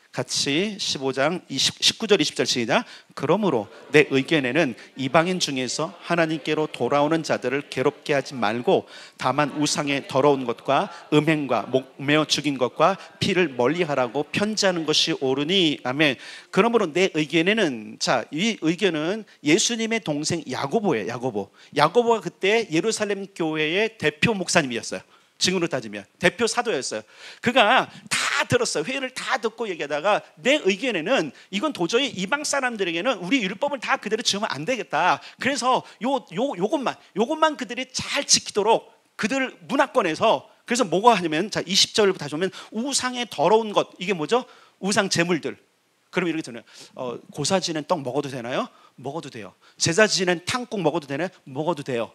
같이 15장 19절 20절 시작. 그러므로 내 의견에는 이방인 중에서 하나님께로 돌아오는 자들을 괴롭게 하지 말고 다만 우상의 더러운 것과 음행과 목매어 죽인 것과 피를 멀리하라고 편지하는 것이 옳으니 아멘. 그러므로 내 의견에는 자, 이 의견은 예수님의 동생 야고보예요. 야고보가 그때 예루살렘 교회의 대표 목사님이었어요. 지금으로 따지면 대표 사도였어요. 그가 다 들었어요. 회의를 다 듣고 얘기하다가 내 의견에는 이건 도저히 이방 사람들에게는 우리 율법을 다 그대로 지으면 안 되겠다. 그래서 요것만 그들이 잘 지키도록 그들 문화권에서 그래서 뭐가 하냐면 자 20절부터 다시 보면 우상의 더러운 것 이게 뭐죠? 우상 제물들. 그럼 이렇게 되네요. 고사 지낸 떡 먹어도 되나요? 먹어도 돼요. 제사 지낸 탕국 먹어도 되나요? 먹어도 돼요.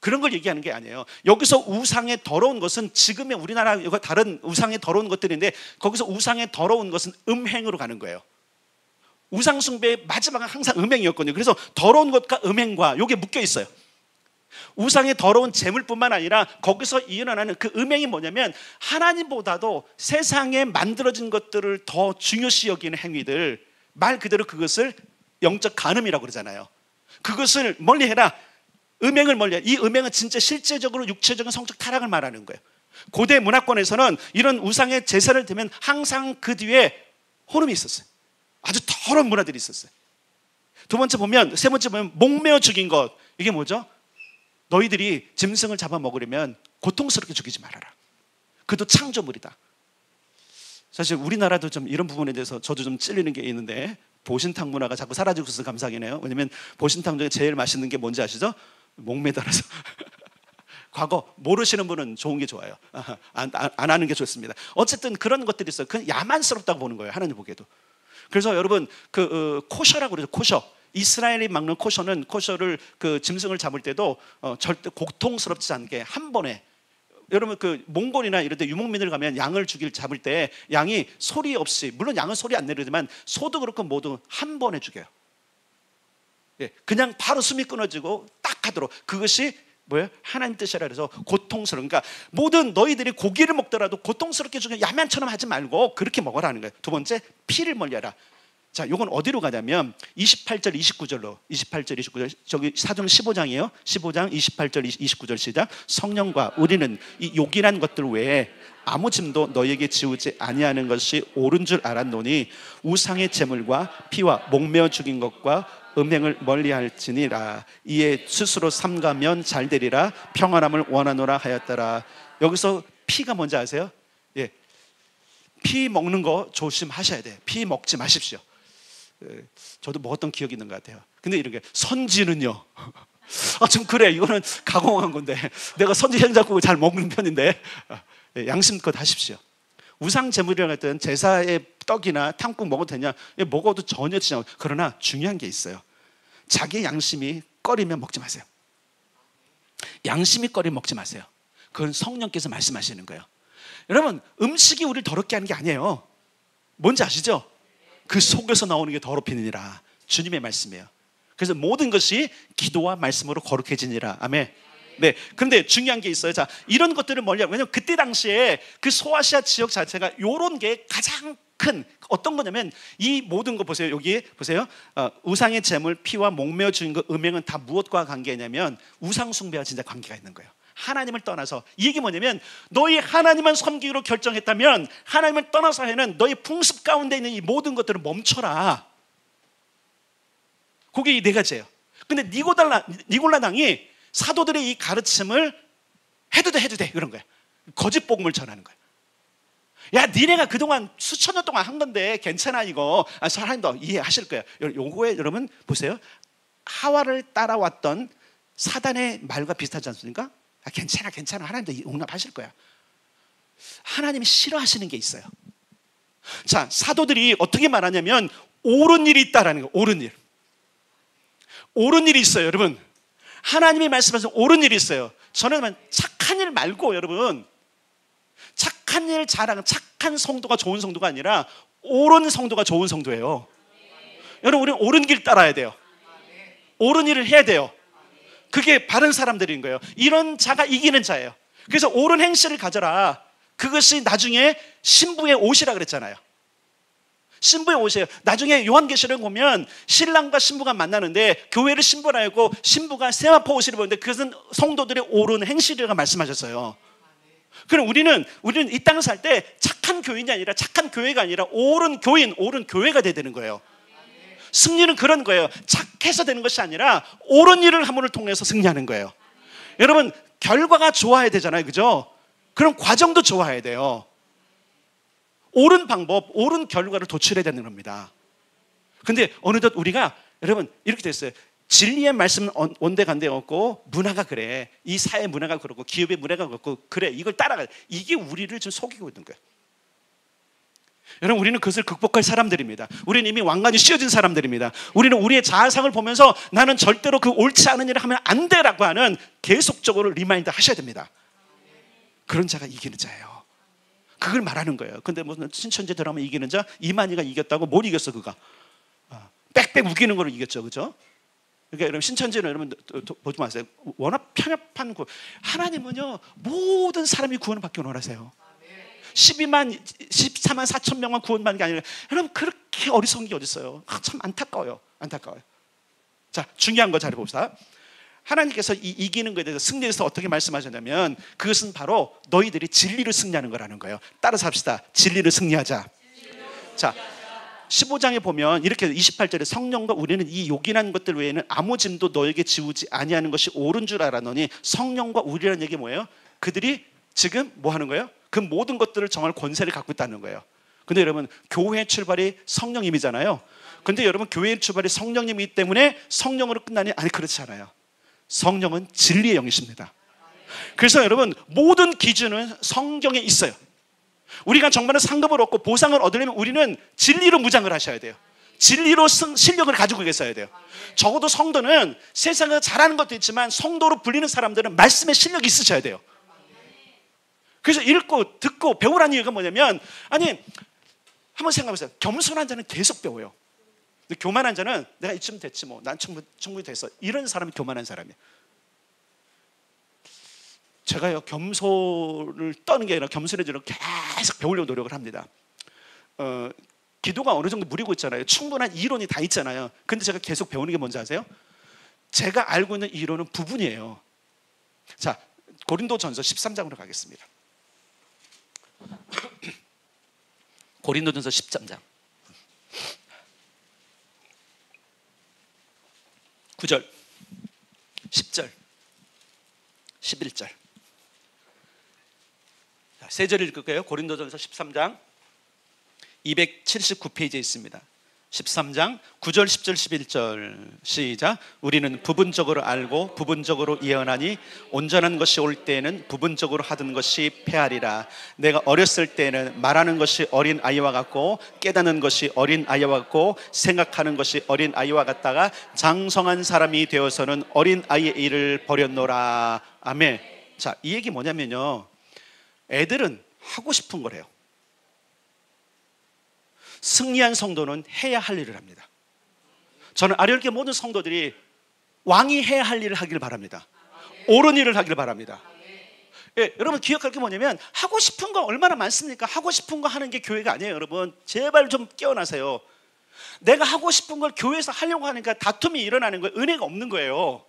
그런 걸 얘기하는 게 아니에요. 여기서 우상의 더러운 것은 지금의 우리나라 다른 우상의 더러운 것들인데 거기서 우상의 더러운 것은 음행으로 가는 거예요. 우상 숭배의 마지막은 항상 음행이었거든요. 그래서 더러운 것과 음행과 이게 묶여 있어요. 우상의 더러운 재물뿐만 아니라 거기서 일어나는 그 음행이 뭐냐면 하나님보다도 세상에 만들어진 것들을 더 중요시 여기는 행위들 말 그대로 그것을 영적 간음이라고 그러잖아요. 그것을 멀리해라. 음행을 멀리해. 이 음행은 진짜 실제적으로 육체적인 성적 타락을 말하는 거예요. 고대 문화권에서는 이런 우상의 제사를 드면 항상 그 뒤에 호름이 있었어요. 아주 더러운 문화들이 있었어요. 세 번째 보면 목매어 죽인 것. 이게 뭐죠? 너희들이 짐승을 잡아먹으려면 고통스럽게 죽이지 말아라. 그것도 창조물이다. 사실 우리나라도 좀 이런 부분에 대해서 저도 좀 찔리는 게 있는데 보신탕 문화가 자꾸 사라지고 있어서 감사하긴 해요. 왜냐면 보신탕 중에 제일 맛있는 게 뭔지 아시죠? 목매달아서 과거 모르시는 분은 좋은 게 좋아요. 안 하는 게 좋습니다. 어쨌든 그런 것들이 있어요. 그건 야만스럽다고 보는 거예요. 하나님 보기에도. 그래서 여러분 코셔라고 그러죠. 코셔. 이스라엘이 막는 코셔를 그 짐승을 잡을 때도 절대 고통스럽지 않게 한 번에 여러분 그 몽골이나 이런 데 유목민들 가면 양을 잡을 때 양이 소리 없이 물론 양은 소리 안 내리지만 소도 그렇고 모두 한 번에 죽여요. 예, 그냥 바로 숨이 끊어지고 딱 하도록 그것이 뭐예요? 하나님 뜻이라 그래서 고통스러운 그러니까 모든 너희들이 고기를 먹더라도 고통스럽게 죽여 야만처럼 하지 말고 그렇게 먹어라는 거예요. 두 번째 피를 멀리하라. 자, 요건 어디로 가냐면 28절 29절 저기 사도행 15장이에요. 15장 28절 29절 시작. 성령과 우리는 이 욕이란 것들 외에 아무 짐도 너에게 지우지 아니하는 것이 옳은 줄 알았노니 우상의 제물과 피와 목매어 죽인 것과 음행을 멀리할지니라. 이에 스스로 삼가면 잘되리라. 평안함을 원하노라 하였더라. 여기서 피가 뭔지 아세요? 예, 피 먹는 거 조심하셔야 돼요. 피 먹지 마십시오. 저도 먹었던 기억이 있는 것 같아요. 근데 이런 게 선지는요. 좀 그래. 이거는 가공한 건데 내가 선지 현장국을 잘 먹는 편인데 양심껏 하십시오. 우상 제물이라고 했던 제사의 떡이나 탕국 먹어도 되냐? 먹어도 전혀 지장. 그러나 중요한 게 있어요. 자기 양심이 꺼리면 먹지 마세요. 양심이 꺼리면 먹지 마세요. 그건 성령께서 말씀하시는 거예요. 여러분 음식이 우리를 더럽게 하는 게 아니에요. 뭔지 아시죠? 그 속에서 나오는 게 더럽히느니라. 주님의 말씀이에요. 그래서 모든 것이 기도와 말씀으로 거룩해지니라. 아멘. 네. 그런데 중요한 게 있어요. 자, 이런 것들을 뭐냐? 왜냐면 그때 당시에 그 소아시아 지역 자체가 요런 게 가장 큰 어떤 거냐면 이 모든 거 보세요. 여기 보세요. 우상의 제물, 피와 목매어 주는 거, 음행은 다 무엇과 관계냐면 우상 숭배와 진짜 관계가 있는 거예요. 하나님을 떠나서 이 얘기 뭐냐면 너희 하나님만 섬기기로 결정했다면 하나님을 떠나서는 너희 풍습 가운데 있는 이 모든 것들을 멈춰라. 그게 이 네 가지예요. 근데 니골라 당이 사도들의 이 가르침을 해도 돼 그런 거예요. 거짓 복음을 전하는 거예요. 야, 니네가 그동안 수천 년 동안 한 건데 괜찮아 이거. 하나님도 이해하실 거예요. 요거에 여러분 보세요. 하와를 따라왔던 사단의 말과 비슷하지 않습니까? 괜찮아 하나님도 용납하실 거야. 하나님이 싫어하시는 게 있어요. 자, 사도들이 어떻게 말하냐면 옳은 일이 있다라는 거예요. 옳은 일이 있어요. 여러분, 하나님이 말씀하신 옳은 일이 있어요. 저는 착한 일 말고 여러분, 착한 일 자랑, 착한 성도가 좋은 성도가 아니라 옳은 성도가 좋은 성도예요. 여러분, 우리는 옳은 길 따라야 돼요. 옳은 일을 해야 돼요. 그게 바른 사람들인 거예요. 이런 자가 이기는 자예요. 그래서 옳은 행실을 가져라. 그것이 나중에 신부의 옷이라 그랬잖아요. 신부의 옷이에요. 나중에 요한계시록 보면 신랑과 신부가 만나는데 교회를 신부라 하고 신부가 세마포 옷을 입었는데 그것은 성도들의 옳은 행실이라고 말씀하셨어요. 그럼 우리는 이 땅을 살 때 착한 교인이 아니라 착한 교회가 아니라 옳은 교인, 옳은 교회가 돼야 되는 거예요. 승리는 그런 거예요. 착해서 되는 것이 아니라 옳은 일을 함을 통해서 승리하는 거예요. 여러분, 결과가 좋아야 되잖아요. 그죠? 그럼 과정도 좋아야 돼요. 옳은 방법, 옳은 결과를 도출해야 되는 겁니다. 근데 어느덧 우리가 여러분 이렇게 됐어요. 진리의 말씀은 온데간데 없고 문화가 그래. 이 사회 문화가 그렇고 기업의 문화가 그렇고 그래. 이걸 따라가. 이게 우리를 좀 속이고 있는 거예요. 여러분, 우리는 그것을 극복할 사람들입니다. 우리는 이미 왕관이 씌워진 사람들입니다. 우리는 우리의 자아상을 보면서 나는 절대로 그 옳지 않은 일을 하면 안 돼라고 하는 계속적으로 리마인드 하셔야 됩니다. 그런 자가 이기는 자예요. 그걸 말하는 거예요. 근데 무슨 신천지 들어가면 이기는 자? 이만희가 이겼다고? 뭘 이겼어 그가? 빽빽 우기는 걸로 이겼죠. 그죠? 그러니까 여러분, 신천지는 여러분 보지 마세요. 워낙 편협한 하나님은요 모든 사람이 구원을 받기를 원하세요. 14만 4천 명만 구원받는 게 아니라 여러분 그렇게 어리석은 게 어디 있어요? 참 안타까워요. 자, 중요한 거 잘 봅시다. 하나님께서 이 이기는 것에 대해서 승리에 대해서 어떻게 말씀하셨냐면 그것은 바로 너희들이 진리를 승리하는 거라는 거예요. 따라서 합시다. 진리를 승리하자. 자, 15장에 보면 이렇게 28절에 성령과 우리는 이 요긴한 것들 외에는 아무 짐도 너에게 지우지 아니하는 것이 옳은 줄 알았노니 성령과 우리라는 얘기 뭐예요? 그들이 지금 뭐 하는 거예요? 그 모든 것들을 정할 권세를 갖고 있다는 거예요. 근데 여러분, 교회의 출발이 성령님이잖아요. 근데 여러분, 교회의 출발이 성령님이기 때문에 성령으로 끝나니? 아니, 그렇지 않아요. 성령은 진리의 영이십니다. 그래서 여러분, 모든 기준은 성경에 있어요. 우리가 정말로 상급을 얻고 보상을 얻으려면 우리는 진리로 무장을 하셔야 돼요. 진리로 실력을 가지고 계셔야 돼요. 적어도 성도는 세상에서 잘하는 것도 있지만 성도로 불리는 사람들은 말씀의 실력이 있으셔야 돼요. 그래서 읽고 듣고 배우라는 이유가 뭐냐면, 아니 한번 생각해보세요. 겸손한 자는 계속 배워요. 근데 교만한 자는 내가 이쯤 됐지 뭐, 난 충분히 됐어, 이런 사람이 교만한 사람이에요. 제가요 겸손을 떠는 게 아니라 겸손해지려고 계속 배우려고 노력을 합니다. 기도가 어느 정도 무리고 있잖아요. 충분한 이론이 다 있잖아요. 근데 제가 계속 배우는 게 뭔지 아세요? 제가 알고 있는 이론은 부분이에요. 자, 고린도전서 13장으로 가겠습니다. 고린도전서 13장 9절 10절 11절 세 절을 읽을게요. 고린도전서 13장 279페이지에 있습니다. 13장 9절 10절 11절 시작. 우리는 부분적으로 알고 부분적으로 예언하니 온전한 것이 올 때에는 부분적으로 하던 것이 패하리라. 내가 어렸을 때는 말하는 것이 어린 아이와 같고 깨닫는 것이 어린 아이와 같고 생각하는 것이 어린 아이와 같다가 장성한 사람이 되어서는 어린 아이의 일을 버렸노라. 아멘. 자, 이 얘기 뭐냐면요, 애들은 하고 싶은 거래요. 승리한 성도는 해야 할 일을 합니다. 저는 아리올교회 모든 성도들이 왕이 해야 할 일을 하길 바랍니다. 옳은 일을 하길 바랍니다. 예, 여러분 기억할 게 뭐냐면 하고 싶은 거 얼마나 많습니까? 하고 싶은 거 하는 게 교회가 아니에요. 여러분 제발 좀 깨어나세요. 내가 하고 싶은 걸 교회에서 하려고 하니까 다툼이 일어나는 거예요. 은혜가 없는 거예요.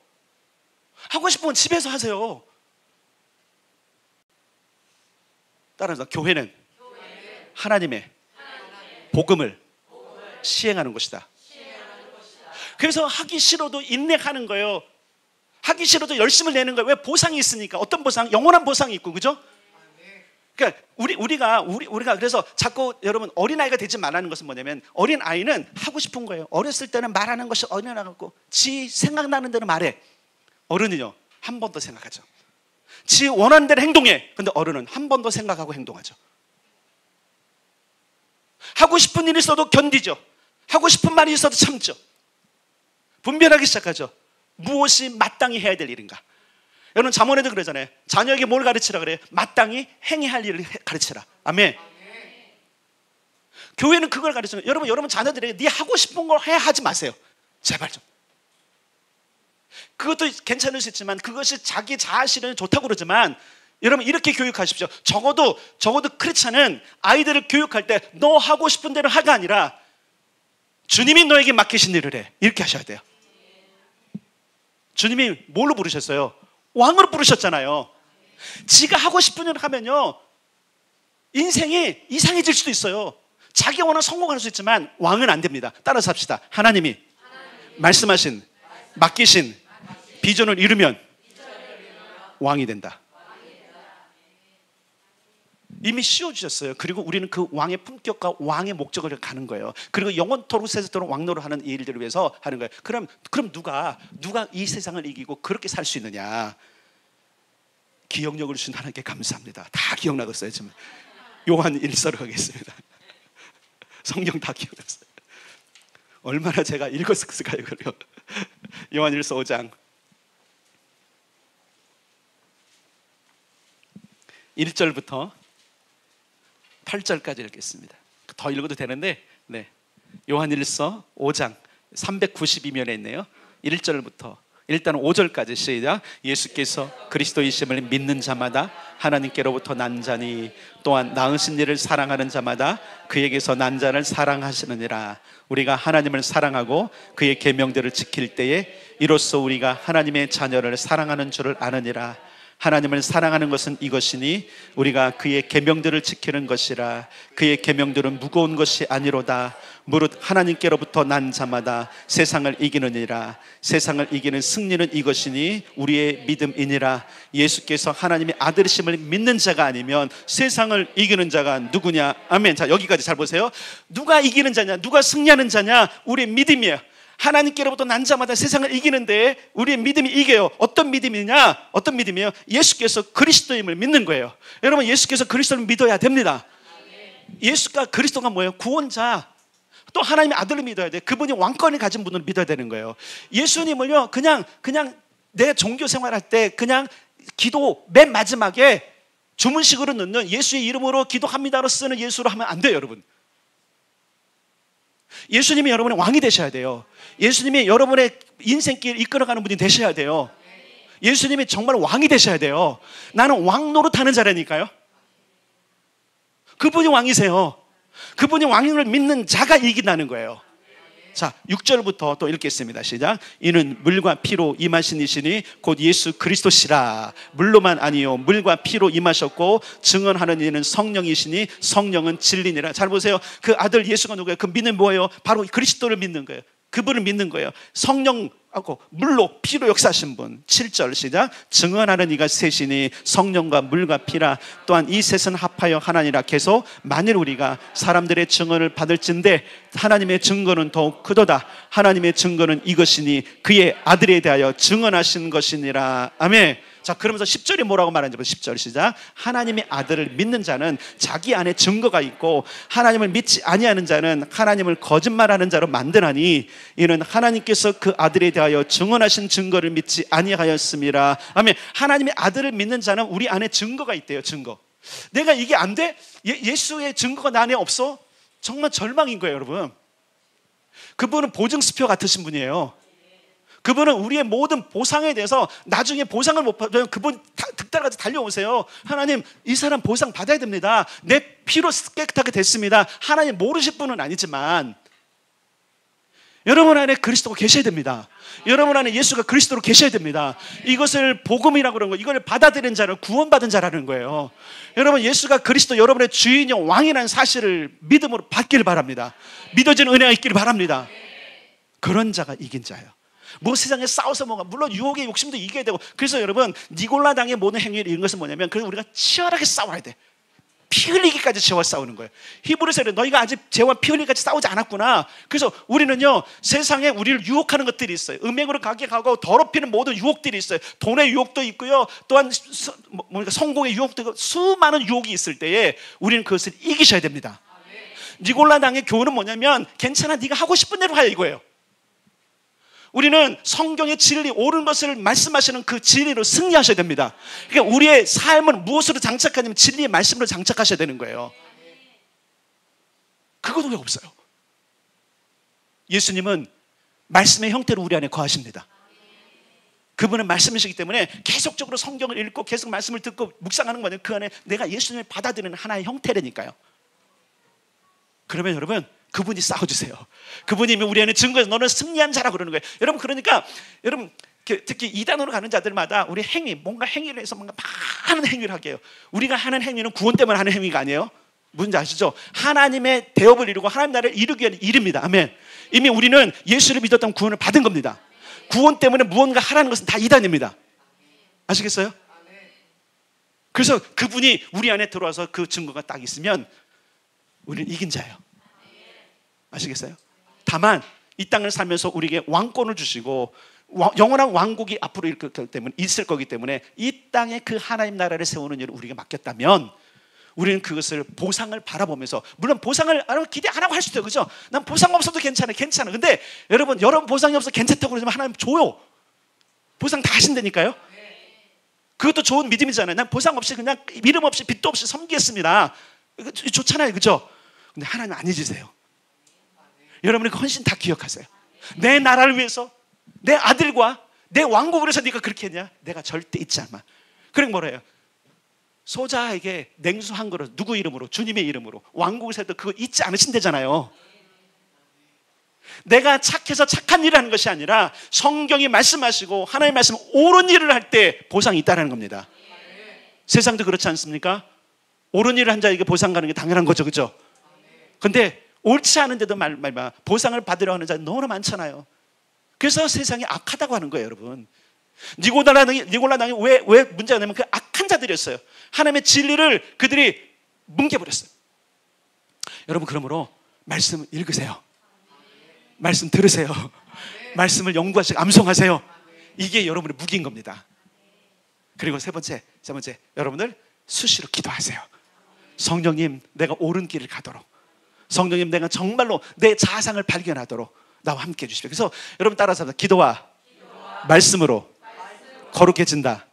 하고 싶은 건 집에서 하세요. 따라서 교회는 하나님의 복음을 시행하는 곳이다. 그래서 하기 싫어도 인내하는 거예요. 하기 싫어도 열심을 내는 거예요. 왜? 보상이 있으니까. 어떤 보상? 영원한 보상이 있고, 그죠? 그러니까 우리가 그래서 자꾸 여러분 어린아이가 되지 말라는 것은 뭐냐면, 어린아이는 하고 싶은 거예요. 어렸을 때는 말하는 것이 어린아이 같고 지 생각나는 대로 말해. 어른은요 한 번 더 생각하죠. 지 원하는 대로 행동해. 근데 어른은 한 번 더 생각하고 행동하죠. 하고 싶은 일이 있어도 견디죠. 하고 싶은 말이 있어도 참죠. 분별하기 시작하죠. 무엇이 마땅히 해야 될 일인가. 여러분 잠언에도 그러잖아요. 자녀에게 뭘 가르치라 그래요? 마땅히 행해야 할 일을 가르치라. 아멘. 교회는 그걸 가르치는 거예요. 여러분 자녀들에게 네 하고 싶은 걸 해야 하지 마세요. 제발 좀. 그것도 괜찮을 수 있지만 그것이 자기 자아실은 좋다고 그러지만 여러분 이렇게 교육하십시오. 적어도 크리스찬은 아이들을 교육할 때 너 하고 싶은 대로 하가 아니라 주님이 너에게 맡기신 일을 해. 이렇게 하셔야 돼요. 주님이 뭘로 부르셨어요? 왕으로 부르셨잖아요. 지가 하고 싶은 일을 하면요 인생이 이상해질 수도 있어요. 자기 원하는 성공할 수 있지만 왕은 안 됩니다. 따라서 합시다. 하나님이 말씀하신 맡기신 비전을 이루면 왕이 된다. 이미 씌워주셨어요. 그리고 우리는 그 왕의 품격과 왕의 목적을 가는 거예요. 그리고 영원토록 세세토록 왕노를 하는 이 일들을 위해서 하는 거예요. 그럼 누가 이 세상을 이기고 그렇게 살 수 있느냐? 기억력을 주신 하나님께 감사합니다. 다 기억나겠어요 지금. 요한 1서로 가겠습니다. 성경 다 기억났어요. 얼마나 제가 읽었을까요? 요한 1서 5장 1절부터 8절까지 읽겠습니다. 더 읽어도 되는데 요한 1서 5장 392면에 있네요. 1절부터 일단 5절까지 시작. 예수께서 그리스도이심을 믿는 자마다 하나님께로부터 난 자니 또한 낳으신 이를 사랑하는 자마다 그에게서 난 자를 사랑하시느니라. 우리가 하나님을 사랑하고 그의 계명들을 지킬 때에 이로써 우리가 하나님의 자녀를 사랑하는 줄을 아느니라. 하나님을 사랑하는 것은 이것이니 우리가 그의 계명들을 지키는 것이라. 그의 계명들은 무거운 것이 아니로다. 무릇 하나님께로부터 난 자마다 세상을 이기느니라. 세상을 이기는 승리는 이것이니 우리의 믿음이니라. 예수께서 하나님의 아들이심을 믿는 자가 아니면 세상을 이기는 자가 누구냐? 아멘. 자, 여기까지 잘 보세요. 누가 이기는 자냐? 누가 승리하는 자냐? 우리의 믿음이에요. 하나님께로부터 난 자마다 세상을 이기는데 우리의 믿음이 이겨요. 어떤 믿음이냐? 어떤 믿음이에요? 예수께서 그리스도임을 믿는 거예요. 여러분 예수께서 그리스도를 믿어야 됩니다. 예수가 그리스도가 뭐예요? 구원자. 또 하나님의 아들을 믿어야 돼. 그분이 왕권을 가진 분을 믿어야 되는 거예요. 예수님을요 그냥 내 종교 생활할 때 그냥 기도 맨 마지막에 주문식으로 넣는 예수의 이름으로 기도합니다로 쓰는 예수로 하면 안 돼요. 여러분 예수님이 여러분의 왕이 되셔야 돼요. 예수님이 여러분의 인생길 이끌어가는 분이 되셔야 돼요. 예수님이 정말 왕이 되셔야 돼요. 나는 왕 노릇하는 자라니까요. 그분이 왕이세요. 그분이 왕을 믿는 자가 이긴다는 거예요. 자, 6절부터 또 읽겠습니다. 시작. 이는 물과 피로 임하신 이시니 곧 예수 그리스도시라. 물로만 아니요 물과 피로 임하셨고 증언하는 이는 성령이시니 성령은 진리니라. 잘 보세요. 그 아들 예수가 누구예요? 그 믿는 뭐예요? 바로 그리스도를 믿는 거예요. 그분을 믿는 거예요. 성령하고 물로 피로 역사하신 분. 7절 시작. 증언하는 이가 셋이니 성령과 물과 피라. 또한 이 셋은 합하여 하나니라. 계속 만일 우리가 사람들의 증언을 받을진대 하나님의 증거는 더욱 크도다. 하나님의 증거는 이것이니 그의 아들에 대하여 증언하신 것이니라. 아멘. 자, 그러면서 10절이 뭐라고 말하는지 보세요. 10절 시작. 하나님의 아들을 믿는 자는 자기 안에 증거가 있고 하나님을 믿지 아니하는 자는 하나님을 거짓말하는 자로 만드나니 이는 하나님께서 그 아들에 대하여 증언하신 증거를 믿지 아니하였음이라. 아멘. 하나님의 아들을 믿는 자는 우리 안에 증거가 있대요. 증거. 내가 이게 안 돼? 예수의 증거가 내 안에 없어? 정말 절망인 거예요, 여러분. 그분은 보증수표 같으신 분이에요. 그분은 우리의 모든 보상에 대해서 나중에 보상을 못 받으면 그분 득달같이 달려오세요. 하나님, 이 사람 보상 받아야 됩니다. 내 피로 깨끗하게 됐습니다. 하나님 모르실 분은 아니지만 여러분 안에 그리스도가 계셔야 됩니다. 여러분 안에 예수가 그리스도로 계셔야 됩니다. 이것을 복음이라고 그러는 거예요. 이걸 받아들인 자는 구원받은 자라는 거예요. 여러분, 예수가 그리스도 여러분의 주인이요 왕이라는 사실을 믿음으로 받기를 바랍니다. 믿어지는 은혜가 있기를 바랍니다. 그런 자가 이긴 자예요. 뭐 세상에 싸워서 뭐가, 물론 유혹의 욕심도 이겨야 되고. 그래서 여러분, 니골라당의 모든 행위를 이런 것은 뭐냐면, 그래서 우리가 치열하게 싸워야 돼. 피 흘리기까지 죄와 싸우는 거예요. 히브리서에 너희가 아직 죄와 피 흘리기까지 싸우지 않았구나. 그래서 우리는요, 세상에 우리를 유혹하는 것들이 있어요. 음행으로 가게 가고 더럽히는 모든 유혹들이 있어요. 돈의 유혹도 있고요, 또한 성공의 유혹도 있고, 수많은 유혹이 있을 때에 우리는 그것을 이기셔야 됩니다. 니골라당의 교훈은 뭐냐면, 괜찮아, 네가 하고 싶은 대로 하여, 이거예요. 우리는 성경의 진리, 옳은 것을 말씀하시는 그 진리로 승리하셔야 됩니다. 그러니까 우리의 삶은 무엇으로 장착하냐면 진리의 말씀으로 장착하셔야 되는 거예요. 그것도 왜 없어요? 예수님은 말씀의 형태로 우리 안에 거하십니다. 그분은 말씀이시기 때문에 계속적으로 성경을 읽고 계속 말씀을 듣고 묵상하는 거는 그 안에 내가 예수님을 받아들이는 하나의 형태라니까요. 그러면 여러분, 그분이 싸워주세요. 그분이 우리 안에 증거해서 너는 승리한 자라고 그러는 거예요. 여러분, 그러니까 여러분, 특히 이단으로 가는 자들마다 우리 행위, 뭔가 행위를 해서 뭔가 많은 행위를 하게 해요. 우리가 하는 행위는 구원 때문에 하는 행위가 아니에요. 뭔지 아시죠? 하나님의 대업을 이루고 하나님 나라를 이루기 위한 일입니다. 아멘. 이미 우리는 예수를 믿었던 구원을 받은 겁니다. 구원 때문에 무언가 하라는 것은 다 이단입니다. 아시겠어요? 그래서 그분이 우리 안에 들어와서 그 증거가 딱 있으면 우리는 이긴 자예요. 아시겠어요? 다만 이 땅을 살면서 우리에게 왕권을 주시고 영원한 왕국이 앞으로 있을 거기 때문에 이 땅에 그 하나님 나라를 세우는 일을 우리가 맡겼다면 우리는 그것을 보상을 바라보면서, 물론 보상을 기대 안 하고 할 수도 있어요. 그죠? 난 보상 없어도 괜찮아. 근데 여러분 보상이 없어 괜찮다고 그러지만 하나님 줘요. 보상 다 하신다니까요. 그것도 좋은 믿음이잖아요. 난 보상 없이 그냥 믿음 없이 빚도 없이 섬기겠습니다. 좋잖아요. 그죠? 근데 하나님 안 잊으세요. 여러분이 그 헌신 다 기억하세요. 내 나라를 위해서, 내 아들과 내 왕국을 위해서 네가 그렇게 했냐? 내가 절대 잊지 않아. 그럼 뭐래요? 소자에게 냉수 한 그릇, 누구 이름으로? 주님의 이름으로 왕국을 세도 그거 잊지 않으신대잖아요. 내가 착해서 착한 일을 하는 것이 아니라 성경이 말씀하시고 하나님의 말씀 옳은 일을 할 때 보상이 있다는 겁니다. 세상도 그렇지 않습니까? 옳은 일을 한 자에게 보상 가는 게 당연한 거죠. 그죠? 근데 옳지 않은데도 말마 보상을 받으려 하는 자는 너무나 많잖아요. 그래서 세상이 악하다고 하는 거예요, 여러분. 니골라당이 왜 문제가 되냐면 그 악한 자들이었어요. 하나님의 진리를 그들이 뭉개버렸어요. 여러분, 그러므로 말씀 읽으세요. 말씀 들으세요. 말씀을 연구하시고 암송하세요. 이게 여러분의 무기인 겁니다. 그리고 세 번째, 여러분들 수시로 기도하세요. 성령님, 내가 옳은 길을 가도록, 성령님, 내가 정말로 내 자상을 발견하도록 나와 함께 해주십시오. 그래서 여러분 따라서 합니다. 기도와 말씀으로 거룩해진다.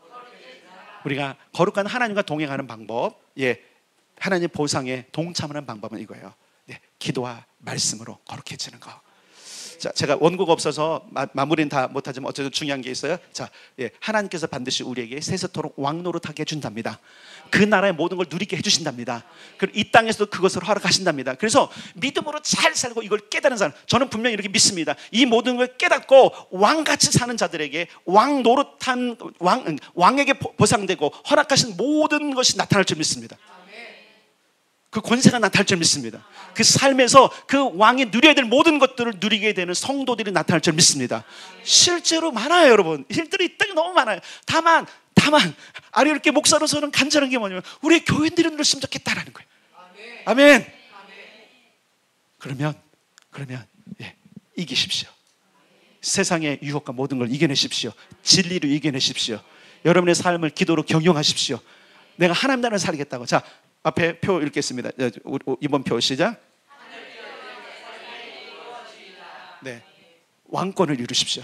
우리가 거룩한 하나님과 동행하는 방법, 하나님 보상에 동참하는 방법은 이거예요. 기도와 말씀으로 거룩해지는 거. 자, 제가 원고가 없어서 마무리는 다 못하지만 어쨌든 중요한 게 있어요. 자, 하나님께서 반드시 우리에게 세세토록 왕노릇하게 해준답니다. 그 나라의 모든 걸 누리게 해주신답니다. 그리고 이 땅에서도 그것을 허락하신답니다. 그래서 믿음으로 잘 살고 이걸 깨달은 사람, 저는 분명히 이렇게 믿습니다. 이 모든 걸 깨닫고 왕같이 사는 자들에게 왕노릇한 왕에게 보상되고 허락하신 모든 것이 나타날 줄 믿습니다. 그 권세가 나타날 줄 믿습니다. 그 삶에서 그 왕이 누려야 될 모든 것들을 누리게 되는 성도들이 나타날 줄 믿습니다. 실제로 많아요, 여러분. 일들이 이 땅에 너무 많아요. 다만 아리올게 목사로서는 간절한 게 뭐냐면 우리 교인들이 누렸으면 좋겠다라는 거예요. 아멘. 그러면 이기십시오. 세상의 유혹과 모든 걸 이겨내십시오. 진리로 이겨내십시오. 여러분의 삶을 기도로 경영하십시오. 내가 하나님 나라를 살겠다고. 자, 앞에 표 읽겠습니다. 이번 표 시작. 왕권을 이루십시오.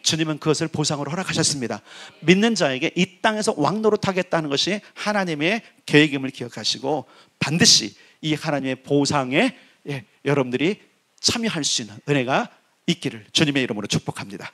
주님은 그것을 보상으로 허락하셨습니다. 믿는 자에게 이 땅에서 왕노릇하겠다는 것이 하나님의 계획임을 기억하시고 반드시 이 하나님의 보상에 여러분들이 참여할 수 있는 은혜가 있기를 주님의 이름으로 축복합니다.